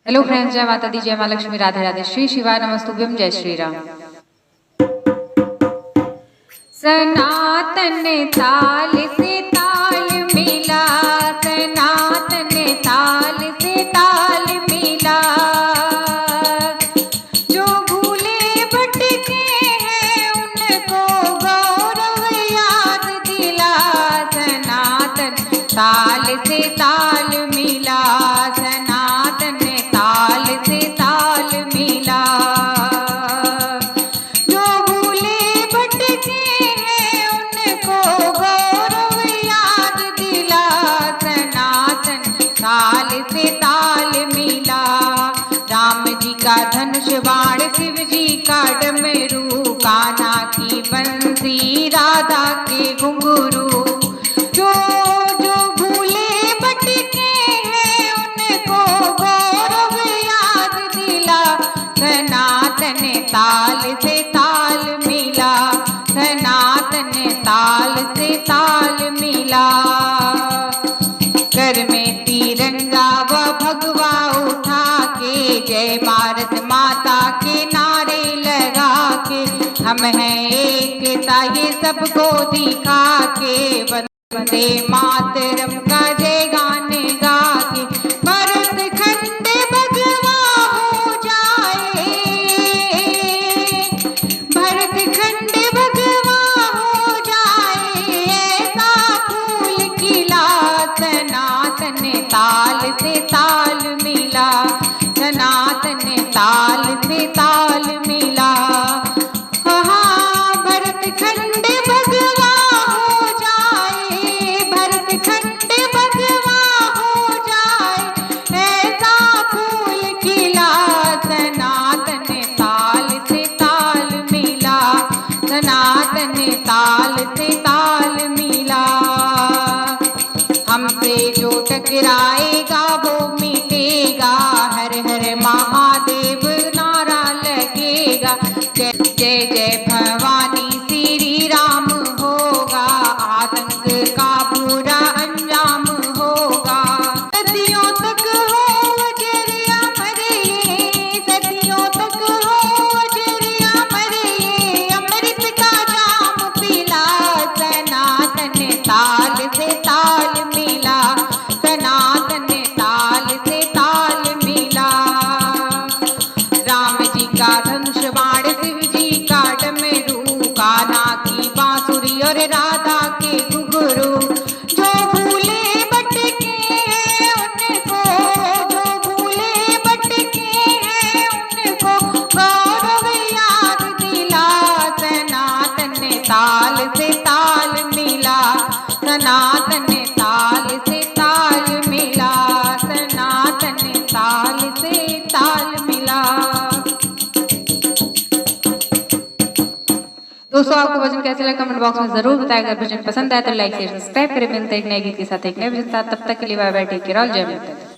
Hello friends, जय माता दी, जय माँ लक्ष्मी, राधे राधे, श्री शिवाय नमस्तुभ्यम, जय श्री राम। सनातन ताल से ताल मिला, सनातन ताल से ताल मिला, जो भूले भटके हैं उनको गौरव याद दिला। सनातन ताल से ताल मिला, सनातन ताल से ताल मिला, जो भूले भटके हैं उनको गौरव याद दिला। सनातन ताल से ताल मिला, राम जी का धनुष बाण, शिव जी का डमरू, कान्हा की बंसी, राधा के घुंघरू, जो जो भूले भटके हैं उनको गौरव याद दिला। सनातन ताल से ताल मिला, सनातन ताल से ताल मिला, घर में तिरंगा व भगवा उठा के, जय भारत माता के नारे लगा के, हम हैं एकता ये सबको दिखा के, वंदे मातरम का जय गान गा के, भरत खंड भगवा हो जाए, भरत खंड भगवा हो जाए, ऐसा फूल खिला। सनातन ताल से ताल मिला, सनातन ताल से ताल मिला, हाँ भरत खंड भगवा हो जाए, भरत खंड भगवा हो जाए, ऐसा फूल खिला। सनातन ताल से ताल मिला, सनातन ताल से ताल मिला, हमसे जो टकराएगा वो मिटेगा, हर हर महादेव नारा लगेगा, जय जय जय भवानी श्री राम होगा, आतंक का पूरा अंजाम होगा। सदियों तक हो अजर अमर ये, सदियों तक हो अजर अमर ये, अमृत का जाम पिला। सनातन ताल से ताल मिला, सनातन ताल से ताल मिला, राम जी का धनुष बाण, शिव जी का डमरू, कान्हा की बांसुरी और राधा के घुंघरू, जो भूले भटके हैं उनको, जो भूले भटके हैं उनको गौरव याद दिला। सनातन ताल से ताल मिला, सनातन ताल से ताल मिला, सनातन ताल से ताल मिला। दोस्तों, आपको भजन कैसे लगा कमेंट बॉक्स में जरूर बताएं। अगर भजन पसंद आए तो लाइक शेयर सब्सक्राइब करें। मिलते हैं एक नए गीत के साथ एक नए भजन साथ, तब तक के लिए bye bye, take care all, जय माता दी।